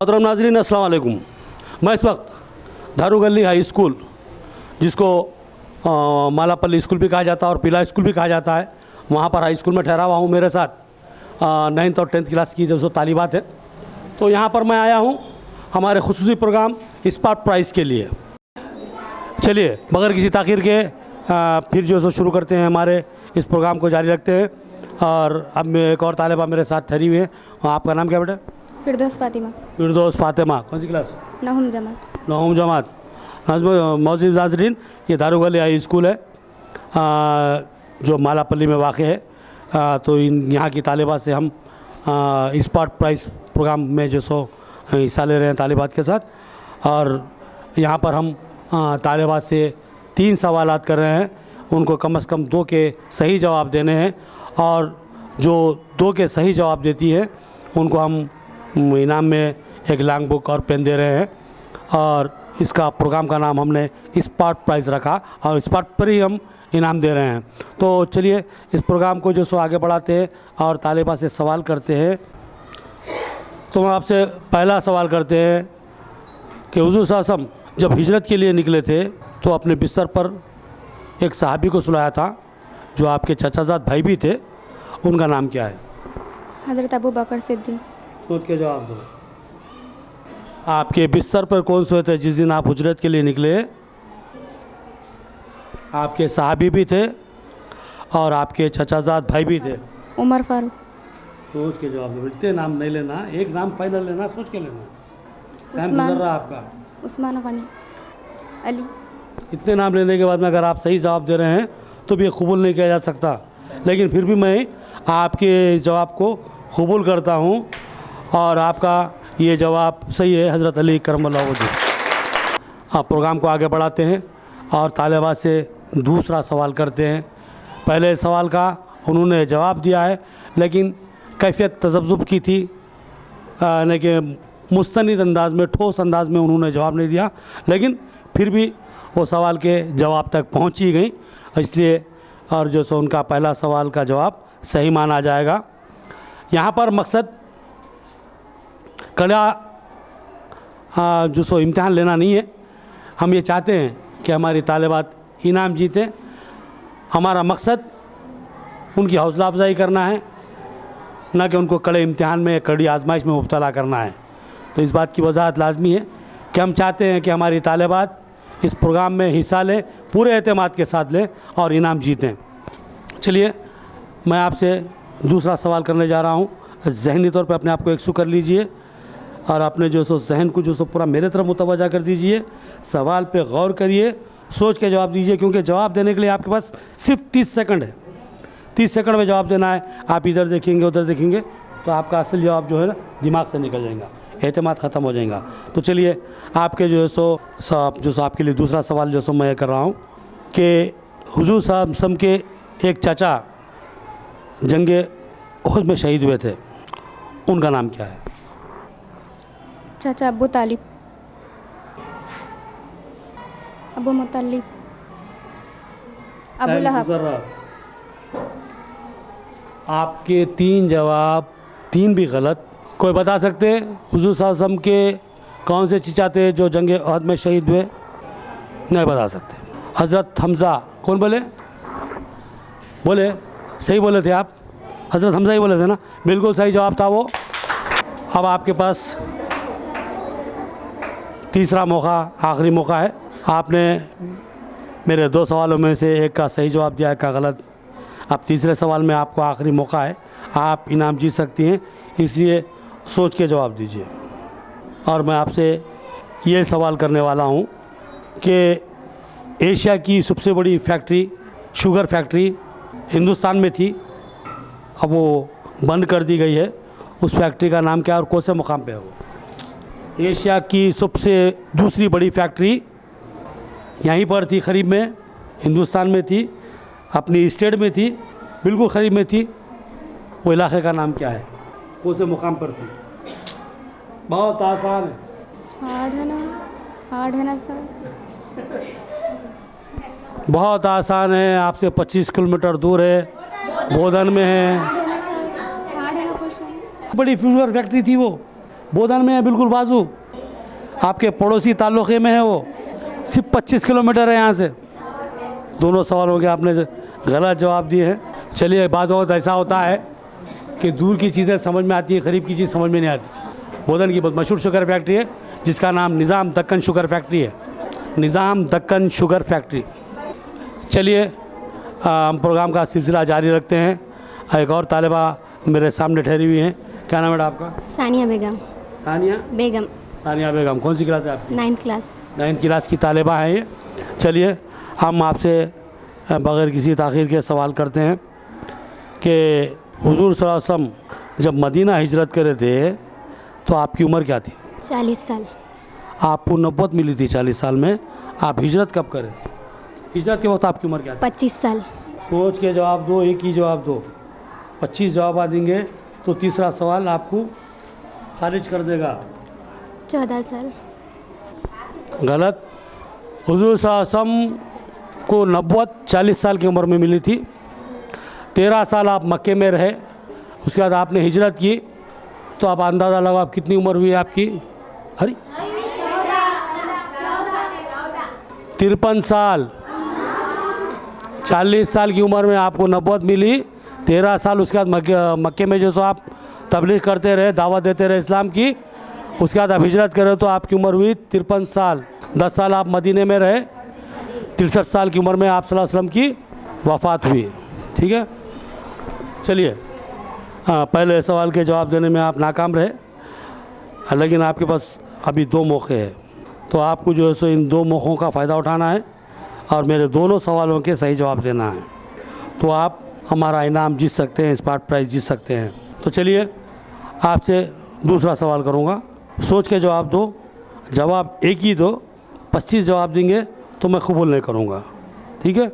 मोहतरम नाज़रीन, अस्सलाम वालेकुम। मैं इस वक्त धारूगली हाई स्कूल, जिसको मालापल्ली स्कूल भी कहा जाता है और पिला स्कूल भी कहा जाता है, वहाँ पर हाई स्कूल में ठहरा हुआ हूँ। मेरे साथ 9th और 10th क्लास की जो तालिबात है। तो यहाँ पर मैं आया हूँ हमारे खुसूसी प्रोग्राम स्पार्क प्राइज़ के लिए। चलिए बगैर किसी ताख़ीर के फिर जो सो शुरू करते हैं, हमारे इस प्रोग्राम को जारी रखते हैं। और अब एक और तालिबा मेरे साथ ठहरी हुई है। आपका नाम क्या बेटा? फिरदौस फातिमा। फिरदौस फातिमा। कौन सी क्लास? नहुम जमात। नहुम जमात। मौजूद नाज़रीन, ये धारूगली हाई स्कूल है जो मालापल्ली में वाक़ है। तो यहाँ की तालिबात से हम स्पार्क प्राइज़ प्रोग्राम में जो सो हिस्सा ले रहे हैं तालिबात के साथ। और यहाँ पर हम तालिबात से 3 सवालात कर रहे हैं। उनको कम से कम 2 के सही जवाब देने हैं, और जो 2 के सही जवाब देती है उनको हम इनाम में एक लॉन्ग बुक और पेन दे रहे हैं। और इसका प्रोग्राम का नाम हमने स्पार्क प्राइज़ रखा, और स्पार्क पर ही हम इनाम दे रहे हैं। तो चलिए इस प्रोग्राम को जो सो आगे बढ़ाते हैं और तालिबा से सवाल करते हैं। तो हम आपसे पहला सवाल करते हैं कि हुज़ूर सल्लल्लाहु अलैहि वसल्लम जब हिजरत के लिए निकले थे तो अपने बिस्तर पर एक सहाबी को सुलाया था, जो आपके चचाजाद भाई भी थे। उनका नाम क्या है? हज़रत अबू बकर सिद्दीक़। सोच के जवाब दो। आपके बिस्तर पर कौन सोए थे जिस दिन आप हिजरत के लिए निकले? आपके सहाबी भी थे और आपके चचाजाद भाई भी थे। उमर फारूक। सोच के जवाब दो। इतने नाम नहीं लेना, एक नाम फाइनल लेना, सोच के लेना। टाइम गुजर रहा है आपका। उस्मान गनी। अली। इतने नाम लेने के बाद में अगर आप सही जवाब दे रहे हैं तो भी कबूल नहीं किया जा सकता, लेकिन फिर भी मैं आपके जवाब को कबूल करता हूँ और आपका ये जवाब सही है, हज़रत अली करमल्लाहु वजह। आप प्रोग्राम को आगे बढ़ाते हैं और तालिबात से दूसरा सवाल करते हैं। पहले सवाल का उन्होंने जवाब दिया है, लेकिन कैफियत तज़ब्ज़ुब की थी, यानी कि मुस्तनिद अंदाज में, ठोस अंदाज में उन्होंने जवाब नहीं दिया, लेकिन फिर भी वो सवाल के जवाब तक पहुंच ही गई, इसलिए और जो सो उनका पहला सवाल का जवाब सही माना जाएगा। यहाँ पर मकसद कड़ा जो सो इम्तिहान लेना नहीं है। हम ये चाहते हैं कि हमारी तालिबात इनाम जीतें। हमारा मकसद उनकी हौसला अफजाई करना है, ना कि उनको कड़े इम्तिहान में, कड़ी आजमाइश में मुब्तला करना है। तो इस बात की वजाहत लाजमी है कि हम चाहते हैं कि हमारी तालिबात इस प्रोग्राम में हिस्सा लें, पूरे एतमाद के साथ लें और इनाम जीतें। चलिए मैं आपसे दूसरा सवाल करने जा रहा हूँ। ज़हनी तौर पर अपने आप को एकसू कर लीजिए और अपने जो सो जहन को जो सो पूरा मेरे तरफ मुतवज्जा कर दीजिए। सवाल पे गौर करिए, सोच के जवाब दीजिए, क्योंकि जवाब देने के लिए आपके पास सिर्फ 30 सेकंड है। 30 सेकंड में जवाब देना है। आप इधर देखेंगे, उधर देखेंगे तो आपका असल जवाब जो है ना दिमाग से निकल जाएगा, एतमाद ख़त्म हो जाएगा। तो चलिए आपके जो है सो आपके लिए दूसरा सवाल जो सो मैं कर रहा हूँ कि हुजूर साहब सम के एक चाचा जंगे उहद में शहीद हुए थे, उनका नाम क्या है? चाचा अबू तालिब। अबू मुतल्लिब। अबू लहब। आपके 3 जवाब, 3 भी गलत। कोई बता सकते हैं हुजूर सल्लल्लाहु अलैहि वसल्लम के कौन से चचा थे जो जंगे उहद में शहीद हुए? नहीं बता सकते। हज़रत हमज़ा। कौन बोले? बोले सही बोले थे आप, हज़रत हमज़ा ही बोले थे ना? बिल्कुल सही जवाब था वो। अब आपके पास तीसरा मौका, आखिरी मौका है। आपने मेरे 2 सवालों में से एक का सही जवाब दिया, एक का गलत। अब तीसरे सवाल में आपको आखिरी मौका है, आप इनाम जीत सकती हैं, इसलिए सोच के जवाब दीजिए। और मैं आपसे ये सवाल करने वाला हूँ कि एशिया की सबसे बड़ी फैक्ट्री, शुगर फैक्ट्री हिंदुस्तान में थी, अब वो बंद कर दी गई है। उस फैक्ट्री का नाम क्या है और कौन से मुकाम पे है वो? एशिया की सबसे दूसरी बड़ी फैक्ट्री यहीं पर थी, करीब में, हिंदुस्तान में थी, अपनी स्टेट में थी, बिल्कुल करीब में थी। वो इलाके का नाम क्या है, कौन से मुकाम पर थी? बहुत आसान है। हार्ड है ना सर? बहुत आसान है। आपसे 25 किलोमीटर दूर है, बोधन में है। बड़ी शुगर फैक्ट्री थी वो, बोधन में है, बिल्कुल बाजू, आपके पड़ोसी तालुके में है, वो सिर्फ 25 किलोमीटर है यहाँ से। दोनों सवालों के आपने गलत जवाब दिए हैं। चलिए, बात बहुत ऐसा होता है कि दूर की चीज़ें समझ में आती है, करीब की चीज़ समझ में नहीं आती। बोधन की बहुत मशहूर शुगर फैक्ट्री है जिसका नाम निज़ाम दक्कन शुगर फैक्ट्री है, निज़ाम दक्कन शुगर फैक्ट्री। चलिए, हम प्रोग्राम का सिलसिला जारी रखते हैं। एक और तालिबा मेरे सामने ठहरी हुई हैं। क्या नाम है आपका? सानिया बेगम। सानिया बेगम। सानिया बेगम। कौन सी क्लास है आपकी? 9th class. 9th क्लास की तालिबा है ये। चलिए, हम आपसे बग़ैर किसी ताख़ीर के सवाल करते हैं कि हुज़ूर सल्लल्लाहु अलैहि वसल्लम जब मदीना हिजरत करे थे तो आपकी उम्र क्या थी? 40 साल। आपको नबूवत मिली थी 40 साल में। आप हिजरत कब करें? हिजरत के वक्त आपकी उम्र क्या थी? 25 साल। सोच के जवाब दो, एक ही जवाब दो। 25 जवाब देंगे तो तीसरा सवाल आपको खारिज कर देगा। 14 साल। गलत। हुज़ूर सल्लल्लाहु अलैहि वसल्लम को नबूवत 40 साल की उम्र में मिली थी। 13 साल आप मक्के में रहे, उसके बाद आपने हिजरत की, तो आप अंदाज़ा लगाओ आप कितनी उम्र हुई आपकी? अरे 53 साल। 40 साल की उम्र में आपको नबूवत मिली, 13 साल उसके बाद मक्के में जो सो आप तबलीग करते रहे, दावत देते रहे इस्लाम की, उसके बाद आप हिजरत करें तो आपकी उम्र हुई 53 साल। 10 साल आप मदीने में रहे, 63 साल की उम्र में आप सल्लल्लाहु अलैहि वसल्लम की वफ़ात हुई। ठीक है, चलिए, पहले सवाल के जवाब देने में आप नाकाम रहे, लेकिन आपके पास अभी 2 मौके हैं, तो आपको जो है सो इन 2 मौक़ों का फ़ायदा उठाना है और मेरे दोनों सवालों के सही जवाब देना है, तो आप हमारा इनाम जीत सकते हैं, स्मार्ट प्राइज़ जीत सकते हैं। तो चलिए, आपसे दूसरा सवाल करूँगा, सोच के जवाब दो, जवाब एक ही दो। 25 जवाब देंगे तो मैं कबूल नहीं करूँगा, ठीक है?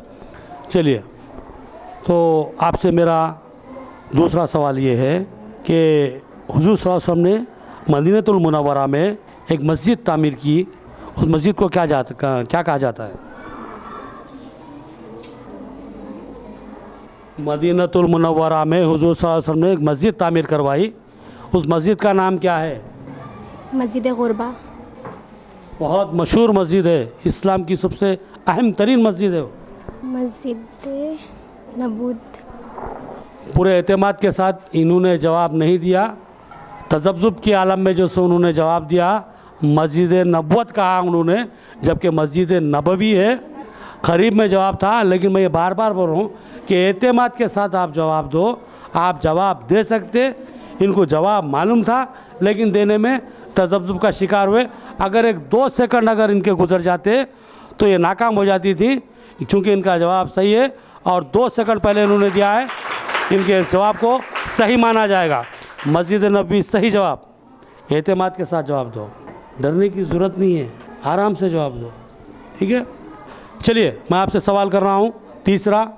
चलिए, तो आपसे मेरा दूसरा सवाल ये है कि हुज़ूर सल्लल्लाहु अलैहि वसल्लम ने मदीनतुल मुनव्वरा में एक मस्जिद तामीर की, उस मस्जिद को क्या कहा जाता है? मदीनतुल मुनव्वरा में हुज़ूर सल्लल्लाहु अलैहि वसल्लम ने एक मस्जिद तामीर करवाई, उस मस्जिद का नाम क्या है? मस्जिद गुरबा। बहुत मशहूर मस्जिद है, इस्लाम की सबसे अहम तरीन मस्जिद है। मस्जिद नबूद। पूरे एतमाद के साथ इन्होंने जवाब नहीं दिया, तजब्जुब की आलम में जो सो उन्होंने जवाब दिया मस्जिद नबूवत कहा उन्होंने, जबकि मस्जिद नबवी है। करीब में जवाब था, लेकिन मैं ये बार बार बोल रहा हूँ कि एतमाद के साथ आप जवाब दो। आप जवाब दे सकते, इनको जवाब मालूम था लेकिन देने में तजब्जुब का शिकार हुए। अगर 1-2 सेकंड अगर इनके गुजर जाते तो ये नाकाम हो जाती थी, चूँकि इनका जवाब सही है और 2 सेकंड पहले इन्होंने दिया है, इनके इस जवाब को सही माना जाएगा। मस्जिद नबवी सही जवाब। एतमाद के साथ जवाब दो, डरने की ज़रूरत नहीं है, आराम से जवाब दो, ठीक है? चलिए, मैं आपसे सवाल कर रहा हूँ तीसरा,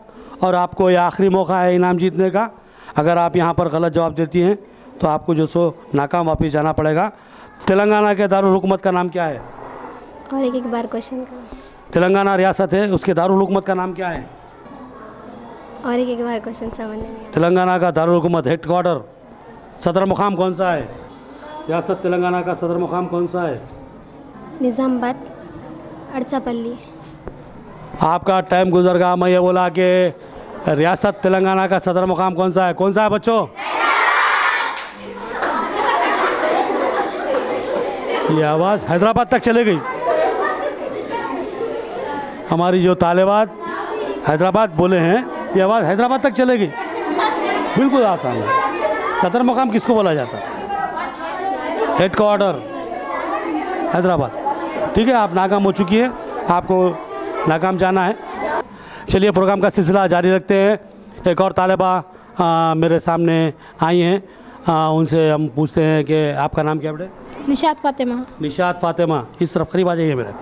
और आपको ये आखिरी मौका है इनाम जीतने का। अगर आप यहाँ पर गलत जवाब देती हैं तो आपको जो सो नाकाम वापस जाना पड़ेगा। तेलंगाना के दारुल हुकूमत का नाम क्या है? और एक बार क्वेश्चन का। तेलंगाना रियासत है, उसके दारुल हुकूमत का नाम क्या है? और एक बार क्वेश्चन समझ नहीं आया। तेलंगाना का दारुल हुकूमत हेड क्वार्टर, सदर मुकाम कौन सा है? रियासत तेलंगाना का सदर मुकाम कौन सा है? निज़ामाबाद, अरसापल्ली। आपका टाइम गुजर गया। मैं ये बोला कि रियासत तेलंगाना का सदर मुकाम कौन सा है? कौन सा है बच्चों? ये आवाज़ हैदराबाद तक चले गई। हमारी जो तालिबात हैदराबाद बोले हैं, ये आवाज़ हैदराबाद तक चले गई। बिल्कुल आसान है। सदर मुकाम किसको बोला जाता है? Head quarter Hyderabad. ठीक है, आप नाकाम हो चुकी है, आपको नाकाम जाना है। चलिए, प्रोग्राम का सिलसिला जारी रखते हैं। एक और तालिबा मेरे सामने आई हैं, उनसे हम पूछते हैं कि आपका नाम क्या बेटे? निशात फातिमा। निशात फातिमा, इस तरफ करीब आ जाइए मेरे।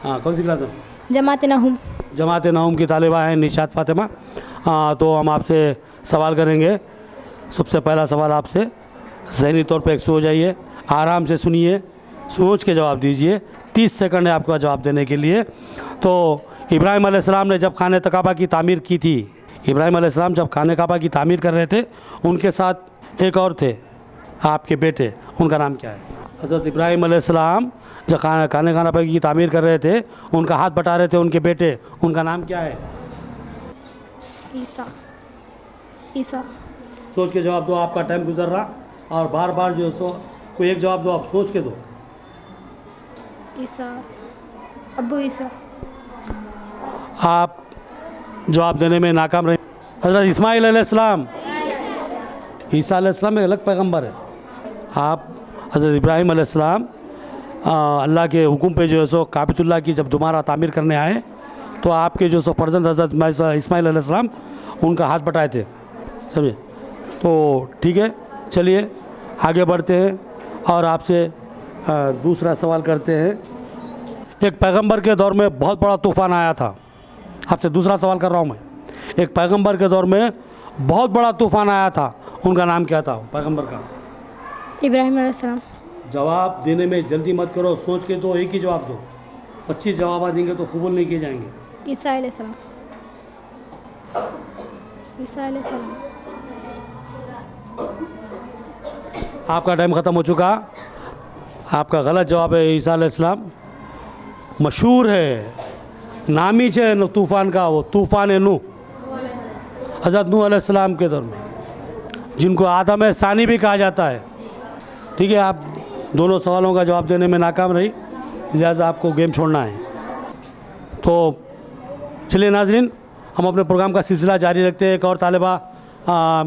हाँ, कौन सी क्लास है? जमात नहूम। जमात नहूम की तालिबा है निशात फातिमा। तो हम आपसे सवाल करेंगे। सबसे पहला सवाल आपसे, ज़हनी तौर पे एक सो जाइए, आराम से सुनिए, सोच के जवाब दीजिए। 30 सेकंड है आपका जवाब देने के लिए। तो इब्राहिम अलैहिस्सलाम ने जब खाने काबा की तामीर की थी, इब्राहिम अलैहिस्सलाम जब खाने काबा की तामीर कर रहे थे, उनके साथ एक और थे, आपके बेटे, उनका नाम क्या है? हज़रत इब्राहीम अलैहिस्सलाम जो खाना की तामीर कर रहे थे, उनका हाथ बटा रहे थे उनके बेटे, उनका नाम क्या है? ईसा। ईसा। सोच के जवाब दो, आपका टाइम गुजर रहा, और बार बार जो सो कोई एक जवाब दो, आप सोच के दो। ईसा। अबू ईसा। आप जवाब देने में नाकाम रहे। हज़रत इस्माइल अलैहिस्सलाम। ईसा अलैहिस्सलाम एक अलग पैगंबर है। आप हज़रत इब्राहीम अलैहिस्सलाम अल्लाह के हुक्म पे जो है सो काबतुल्लाह की जब दोबारा तामीर करने आए, तो आपके जो सो फर्जंद हज़रत इस्माइल अलैहिस्सलाम उनका हाथ बटाए थे, समझे? तो ठीक है, चलिए आगे बढ़ते हैं और आपसे दूसरा सवाल करते हैं। एक पैगंबर के दौर में बहुत बड़ा तूफ़ान आया था। आपसे दूसरा सवाल कर रहा हूँ मैं। एक पैगंबर के दौर में बहुत बड़ा तूफ़ान आया था, उनका नाम क्या था पैगंबर का? इब्राहिम अलैहिस्सलाम। जवाब देने में जल्दी मत करो, सोच के दो, एक ही जवाब दो। 25 जवाब देंगे तो कबूल नहीं किए जाएंगे। ईसा अलैहिस्सलाम। ईसा अलैहिस्सलाम। आपका टाइम ख़त्म हो चुका। आपका गलत जवाब है ईसा अलैहिस्सलाम। मशहूर है, नामी है तूफ़ान का, वो तूफ़ान नूह, हज़रत नूह अलैहिस्सलाम के दौर में, जिनको आदम सानी भी कहा जाता है। ठीक है, आप दोनों सवालों का जवाब देने में नाकाम रही, लिहाजा आपको गेम छोड़ना है। तो चलिए नाज़रीन, हम अपने प्रोग्राम का सिलसिला जारी रखते हैं। एक और तालिबा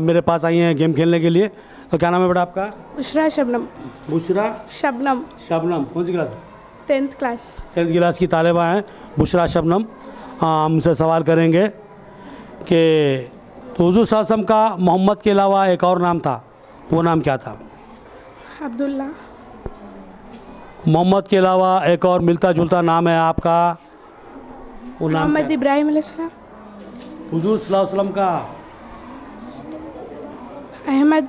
मेरे पास आई हैं गेम खेलने के लिए। तो क्या नाम है बेटा आपका? बुशरा शबनम। बुशरा शबनम। शबनम। कौन सी class? 10th class. 10th class की तालिबा हैं बुशरा शबनम। हमसे सवाल करेंगे कि तो हुज़ूर सल्लल्लाहु अलैहि वसल्लम का मोहम्मद के अलावा एक और नाम था, वो नाम क्या था? अब्दुल्ला। मोहम्मद के अलावा एक और मिलता जुलता नाम है आपका, वो नाम मोहम्मद इब्राहिम अलैहिस्सलाम। हुज़ूर सल्लल्लाहु अलैहि वसल्लम का? अहमद।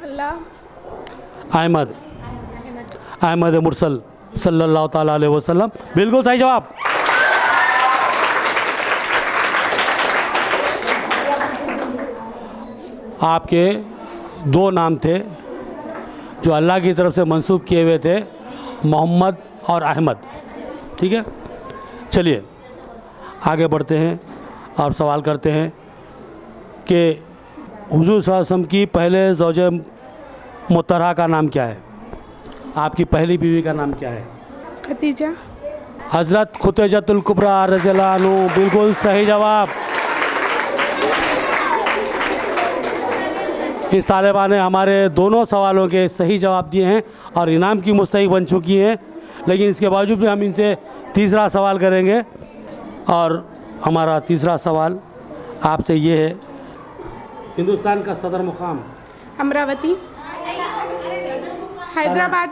अल्लाह। अहमद। अहमद मुरसल सल्लल्लाहु ताला अलैहि वसल्लम। बिल्कुल सही जवाब। आपके दो नाम थे जो अल्लाह की तरफ से मंसूब किए हुए थे, मोहम्मद और अहमद। ठीक है, चलिए आगे बढ़ते हैं और सवाल करते हैं कि हुज़ूर सल्लल्लाहु अलैहि वसल्लम की पहले ज़ौजे मुतहरा का नाम क्या है? आपकी पहली बीवी का नाम क्या है? खदीजा। हज़रत खुतैजतुल कुबरा रज़ियल्लाहु अन्हु। बिल्कुल सही जवाब। इस तालिबा ने हमारे दोनों सवालों के सही जवाब दिए हैं और इनाम की मुस्तहिक बन चुकी हैं, लेकिन इसके बावजूद भी हम इनसे तीसरा सवाल करेंगे। और हमारा तीसरा सवाल आपसे ये है, हिंदुस्तान का सदर मुकाम? अमरावती। हैदराबाद।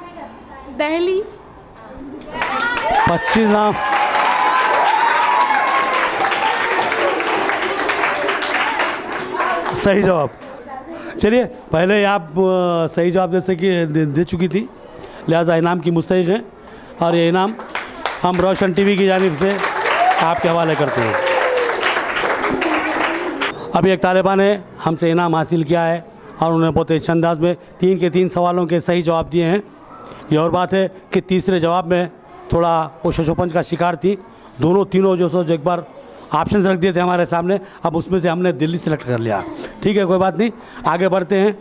दिल्ली। 25 नाम। सही जवाब। चलिए, पहले आप सही जवाब दे चुकी थी, लिहाजा इनाम की मुस्तहिक हैं और ये इनाम हम रोशन टीवी की जानिब से आपके हवाले करते हैं। अभी एक तालिबा ने हमसे इनाम हासिल किया है और उन्होंने बहुत अच्छे अंदाज में 3 के 3 सवालों के सही जवाब दिए हैं। ये और बात है कि तीसरे जवाब में थोड़ा वो शोशोपंच का शिकार थी। तीनों जो एक बार ऑप्शन रख दिए थे हमारे सामने, अब उसमें से हमने दिल्ली सेलेक्ट कर लिया। ठीक है, कोई बात नहीं, आगे बढ़ते हैं।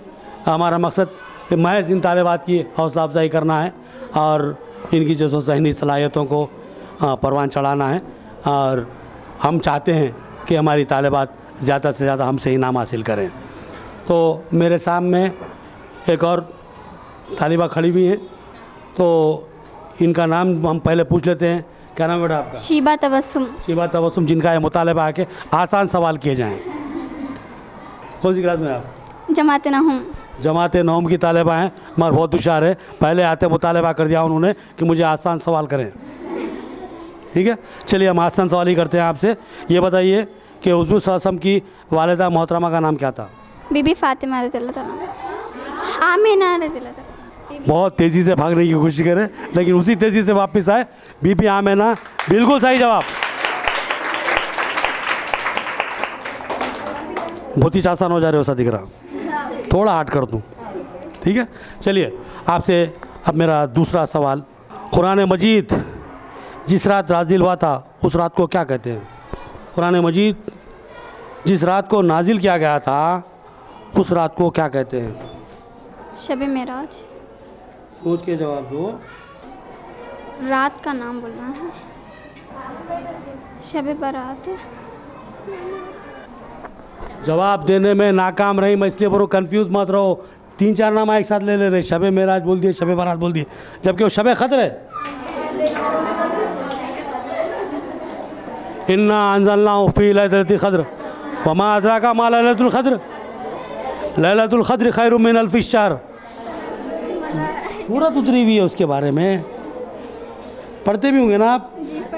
हमारा मकसद महज इन तालिबात की हौसला अफजाई करना है और इनकी जो सो ज़हनी सलाहियतों को परवान चढ़ाना है, और हम चाहते हैं कि हमारी तालिबात ज़्यादा से ज़्यादा हमसे इनाम हासिल करें। तो मेरे सामने एक और तालिबा खड़ी हुई हैं, तो इनका नाम हम पहले पूछ लेते हैं। क्या नाम है बेटा आपका? शीबा तबस्सुम। शीबा तबस्सुम, जिनका ये मुतालिबा है कि आसान सवाल किए जाएं। कौन सी क्लास में आप? जमात नहूम। जमात नहूम की तालिबा हैं, मगर बहुत होशियार है। पहले आते मुतालिबा कर दिया उन्होंने कि मुझे आसान सवाल करें। ठीक है, चलिए हम आसान सवाल ही करते हैं आपसे। ये बताइए कि हुज़ूर सल्लल्लाहु अलैहि वसल्लम की वालिदा मोहतरमा का नाम क्या था? बीबी फातिमा रज़ियल्लाहु अन्हा। आमिना रज़ियल्लाहु अन्हा। बहुत तेज़ी से भागने की कोशिश करें, लेकिन उसी तेज़ी से वापस आए। बीबी आमिना। बिल्कुल सही जवाब। बहुत ही आसान हो जा रहे हो सा दिख रहा, थोड़ा हार्ड कर दूँ। ठीक। ठीक है, चलिए आपसे अब मेरा दूसरा सवाल, कुरान मजीद जिस रात नाजिल हुआ था उस रात को क्या कहते हैं? कुरान मजीद जिस रात को नाजिल किया गया था उस रात को क्या कहते हैं? शब मेराज। सोच के जवाब दो। रात का नाम बोलना है। शब बारात। जवाब देने में नाकाम रही, मैं इसलिए बोलो कंफ्यूज मत रहो। 3-4 नाम एक साथ ले रहे, शब मेराज बोल दिए, शब बारात बोल दिए, जबकि वो शब क़द्र है। इन्ना अंज़लनाहु फ़ी लैलतिल क़द्र वमा अदराका मा लैलतुल क़द्र लैलतुल क़द्र खैरुम मिन अल्फ़ि शहर। पूरा उतरी हुई है उसके बारे में, पढ़ते भी होंगे ना आप?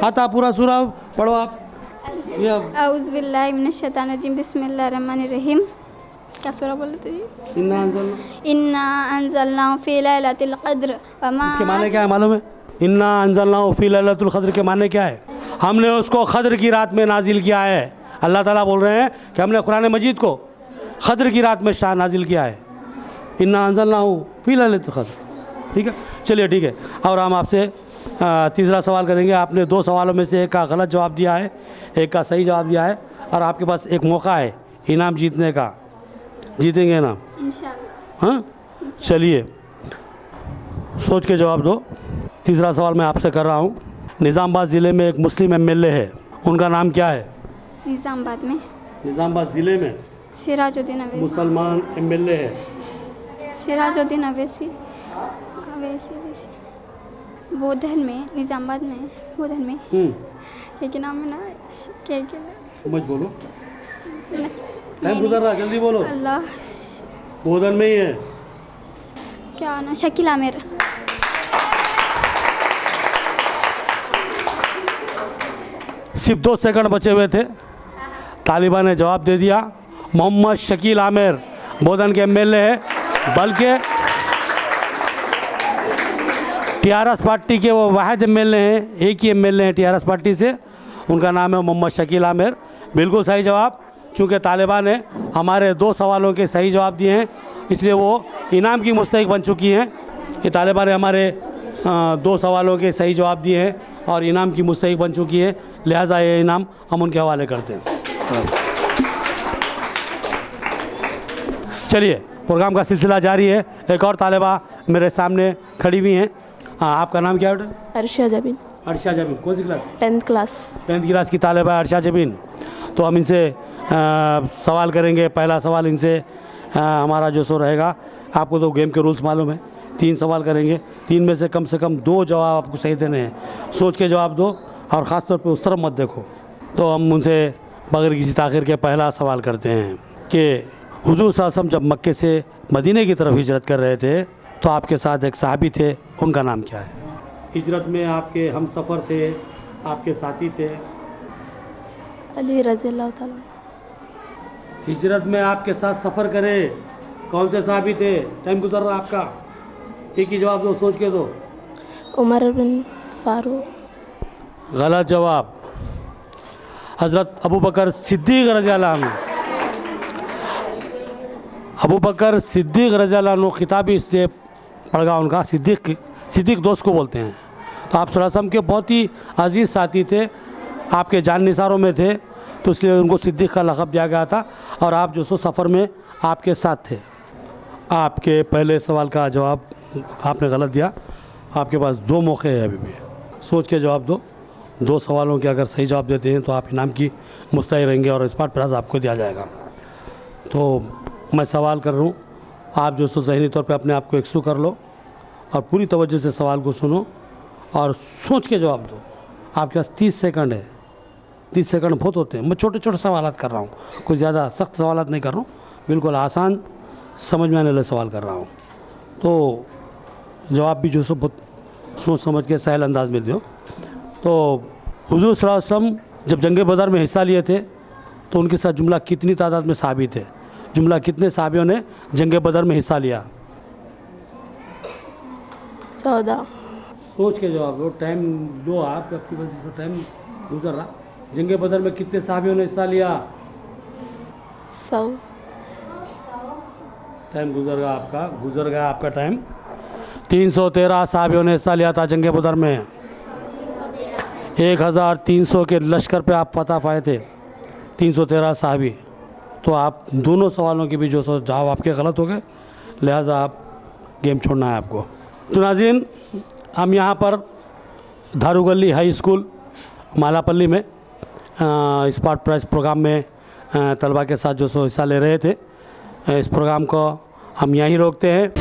आता पूरा सूरा पढ़ो आप। औज़ु बिल्लाहि मिनश शैतानिर रजीम, बिस्मिल्लाहिर रहमानिर रहीम। क्या सूरा बोले थे? इन्ना अंज़लनाहु फ़ी लैलतिल क़द्र वमा। इसके माने क्या है मालूम है? इन्ना अंज़लनाहु फ़ी लैलतिल क़द्र के माने क्या है? हमने उसको क़द्र की रात में नाजिल किया है। अल्लाह ताला बोल रहे हैं कि हमने कुरान मजीद को क़द्र की रात में नाजिल किया है। इन्ना अंज़लनाहु फ़ी लैलतिल क़द्र, ठीक है, चलिए ठीक है। और हम आपसे तीसरा सवाल करेंगे। आपने 2 सवालों में से एक का गलत जवाब दिया है, एक का सही जवाब दिया है, और आपके पास एक मौका है इनाम जीतने का। जीतेंगे ना इंशाअल्लाह? हाँ, चलिए सोच के जवाब दो। तीसरा सवाल मैं आपसे कर रहा हूँ। निज़ामाबाद ज़िले में एक मुस्लिम एमएलए है, उनका नाम क्या है? निज़ामाबाद में? निज़ामाबाद ज़िले में सिराजुद्दीन अवैसी। मुसलमान एमएलए है। सिराजुद्दीन अवैसी। बोधन में, निज़ामाबाद में, बोधन में। क्या नाम है ना? क्या मत बोलो, टाइम गुजर रहा, जल्दी बोलो। अल्लाह, बोधन में ही है। क्या ना? शकील आमिर। सिर्फ 2 सेकंड बचे हुए थे, तालिबान ने जवाब दे दिया। मोहम्मद शकील आमिर बोधन के एमएलए है, बल्कि टीआरएस पार्टी के वो वाहिद एमएलए हैं, एक ही एमएलए हैं टीआरएस पार्टी से, उनका नाम है मोहम्मद शकील आमिर। बिल्कुल सही जवाब। चूँकि तालिबान ने हमारे 2 सवालों के सही जवाब दिए हैं, इसलिए वो इनाम की मुस्तहिक बन चुकी हैं। ये तालिबान ने हमारे 2 सवालों के सही जवाब दिए हैं और इनाम की मुस्तहिक बन चुकी है, लिहाजा ये इनाम हम उनके हवाले करते हैं। चलिए प्रोग्राम का सिलसिला जारी है। एक और तालिबा मेरे सामने खड़ी हुई हैं। हाँ, आपका नाम क्या है बेटा? अर्शा जबीन। अर्शा जबीन, कौन सी class? 10th class. 10th class की तालिबा अर्शा जबीन। तो हम इनसे सवाल करेंगे। पहला सवाल इनसे हमारा जो सो रहेगा, आपको तो गेम के रूल्स मालूम है, 3 सवाल करेंगे, 3 में से कम 2 जवाब आपको सही देने हैं। सोच के जवाब दो और ख़ास तौर पे उस तरफ मत देखो। तो हम उनसे बगैर किसी ताख़िर के पहला सवाल करते हैं कि हुज़ूर सल्लल्लाहु अलैहि वसल्लम जब मक्के से मदीने की तरफ हिजरत कर रहे थे तो आपके साथ एक सहाबी थे, उनका नाम क्या है? हिजरत में आपके हम सफ़र थे, आपके साथी थे। अली रज़ी अल्लाह ताला। हिजरत में आपके साथ सफ़र करे, कौन से सहाबी थे? टाइम गुजर रहा आपका, एक ही जवाब दो, सोच के दो। उमर बिन फारूक। गलत जवाब। हज़रत अबू बकर सिद्दीक़ रज़ी अल्लाह अन्हु। अबू बकर सिद्दीक़ रज़ी अल्लाह अन्हु खिताब इससे पड़गा उनका, सिद्दीक़ दोस्त को बोलते हैं। तो आप सल्लल्लाहु अलैहि वसल्लम के बहुत ही अजीज़ साथी थे, आपके जान निसारों में थे, तो इसलिए उनको सिद्दीक़ का लक़ब दिया गया था। और आप जो सो सफ़र में आपके साथ थे। आपके पहले सवाल का जवाब आपने गलत दिया। आपके पास 2 मौके हैं अभी भी, सोच के जवाब दो। 2 सवालों के अगर सही जवाब देते हैं तो आप इनाम की मुस्तहिक रहेंगे और स्मार्ट प्राइज़ आपको दिया जाएगा। तो मैं सवाल कर रहा हूँ, आप जो सो ज़हनी तौर पे अपने आप को एकसू कर लो और पूरी तवज्जो से सवाल को सुनो और सोच के जवाब दो। आपके पास 30 सेकंड है। 30 सेकंड बहुत होते हैं। मैं छोटे छोटे सवाल कर रहा हूँ, कोई ज़्यादा सख्त सवाल नहीं कर रहा हूँ, बिल्कुल आसान समझ में आने वाले सवाल कर रहा हूँ। तो जवाब भी जो सो बहुत सोच समझ के सहल अंदाज में दो। तो हुज़ूर सल्लल्लाहु अलैहि वसल्लम जब जंग बदर में हिस्सा लिए थे तो उनके साथ जुमला कितनी तादाद में सहाबी थे? जुमला कितने सहाबियों ने जंग बदर में हिस्सा लिया? 14। सोच के जवाब दो, टाइम दो। आपकी वजह से टाइम गुजर रहा। जंग बदर में कितने सहाबियों ने हिस्सा लिया? 100। टाइम गुजर गया आपका टाइम। 313 साहबियों ने हिस्सा लिया था जंग बदर में। 1300 के लश्कर पे आप फतह पाए थे, 313 साहबी। तो आप दोनों सवालों के भी जो सो जवाब आपके गलत हो गए, लिहाजा आप गेम छोड़ना है आपको। तो नाज़रीन, हम यहाँ पर धारूगली हाई स्कूल मालापल्ली में स्पॉट प्राइज़ प्रोग्राम में तलबा के साथ जो सो हिस्सा ले रहे थे। इस प्रोग्राम को हम यहीं रोकते हैं।